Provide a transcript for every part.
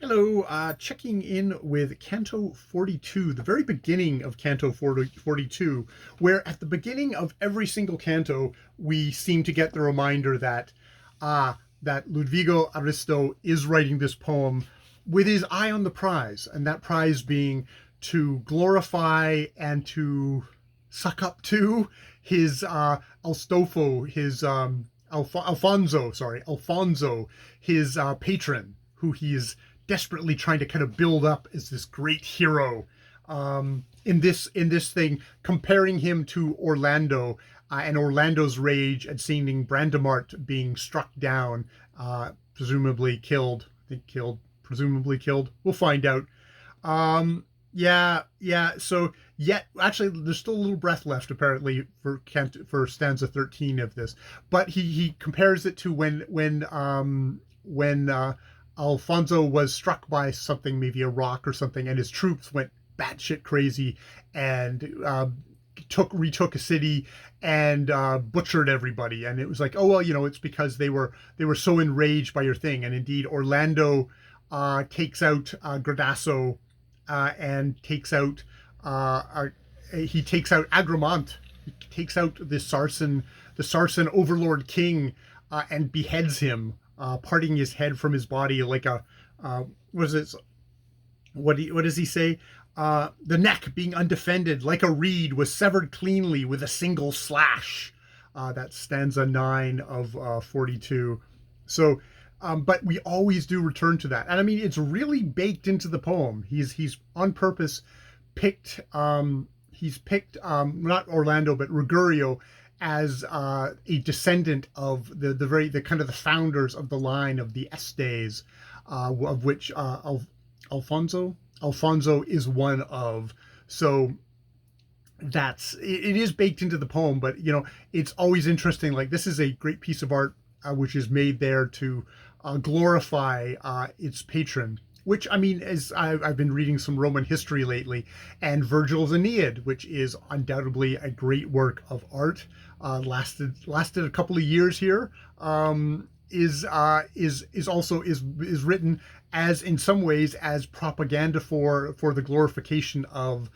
Hello, checking in with Canto 42, the very beginning of Canto 42, where at the beginning of every single canto, we seem to get the reminder that Ludvigo Aristo is writing this poem with his eye on the prize, and that prize being to glorify and to suck up to his Alstofo, his Alfonso, his patron, who he is desperately trying to kind of build up as this great hero. In this thing, comparing him to Orlando and Orlando's rage at seeing Brandemart being struck down, presumably killed. I think killed, presumably killed. We'll find out. Yeah. So, yet actually, there's still a little breath left apparently for stanza 13 of this, but he compares it to when Alfonso was struck by something, maybe a rock or something, and his troops went batshit crazy and retook a city and butchered everybody. And it was like, oh well, it's because they were so enraged by your thing. And indeed, Orlando takes out Gradasso and he takes out Agramant. He takes out the Sarsen overlord king, and beheads him, parting his head from his body like a what is it? What does he say? The neck being undefended like a reed was severed cleanly with a single slash. That's stanza 9 of 42. So, but we always do return to that, and I mean it's really baked into the poem. He's on purpose picked. He's picked not Orlando but Ruggiero as a descendant of the kind of the founders of the line of the Estes, of which Alfonso is one of. So it is baked into the poem, but it's always interesting. Like, this is a great piece of art, which is made there to glorify its patron. Which, I mean, as I've been reading some Roman history lately, and Virgil's Aeneid, which is undoubtedly a great work of art, lasted a couple of years here, is written as, in some ways, as propaganda for the glorification of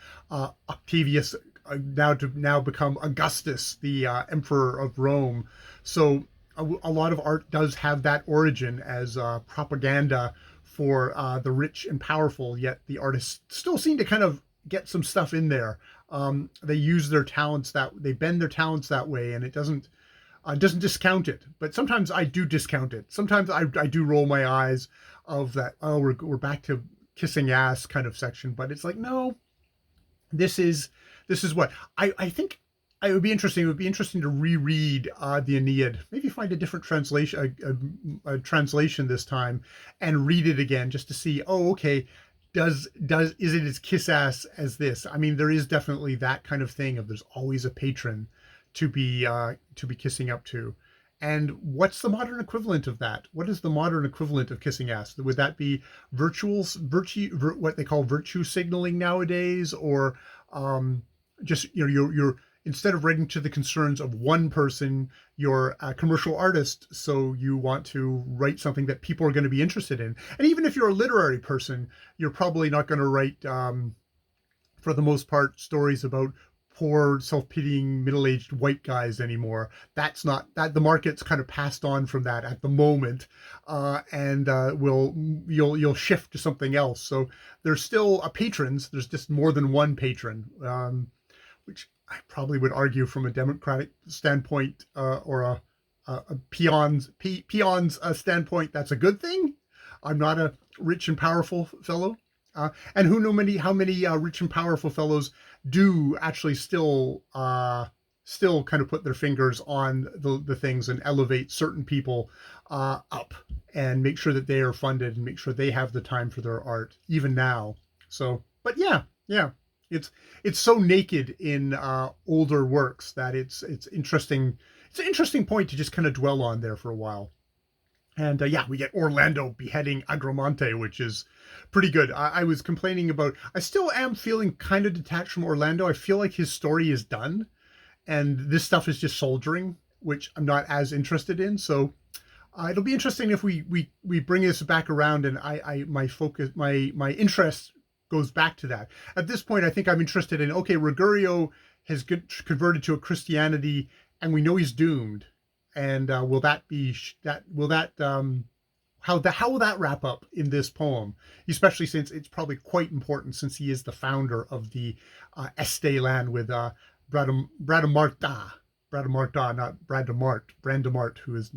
Octavius, now become Augustus, the emperor of Rome. So a lot of art does have that origin as propaganda for the rich and powerful, yet the artists still seem to kind of get some stuff in there. They use their talents they bend their talents that way, and it doesn't discount it. But sometimes I do discount it. Sometimes I do roll my eyes of that. Oh, we're back to kissing ass kind of section. But it's like, no, this is what I think. It would be interesting. It would be interesting to reread the Aeneid. Maybe find a different translation, a translation this time, and read it again just to see. Oh, okay. Is it as kiss ass as this? I mean, there is definitely that kind of thing of there's always a patron to be kissing up to. And what's the modern equivalent of that? What is the modern equivalent of kissing ass? Would that be what they call virtue signaling nowadays, or just you're instead of writing to the concerns of one person, you're a commercial artist, so you want to write something that people are going to be interested in. And even if you're a literary person, you're probably not going to write, for the most part, stories about poor, self-pitying, middle-aged white guys anymore. That's not that. The market's kind of passed on from that at the moment, and you'll shift to something else. So there's still patrons. There's just more than one patron, which I probably would argue from a democratic standpoint, or a peon's standpoint, that's a good thing. I'm not a rich and powerful fellow, and how many rich and powerful fellows do actually still kind of put their fingers on the things and elevate certain people up and make sure that they are funded and make sure they have the time for their art even now. So, but yeah. It's so naked in older works that it's interesting. It's an interesting point to just kind of dwell on there for a while. And we get Orlando beheading Agramante, which is pretty good. I was complaining about. I still am feeling kind of detached from Orlando. I feel like his story is done, and this stuff is just soldiering, which I'm not as interested in. So It'll be interesting if we bring this back around, and my focus, my interest goes back to that. At this point, I think I'm interested in, okay, Ruggiero has converted to a Christianity, and we know he's doomed. And will that be that? Will that how will that wrap up in this poem? Especially since it's probably quite important, since he is the founder of the Este land with Bradamarta, not Brandamart, who has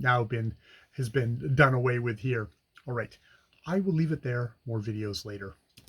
been done away with here. All right, I will leave it there. More videos later.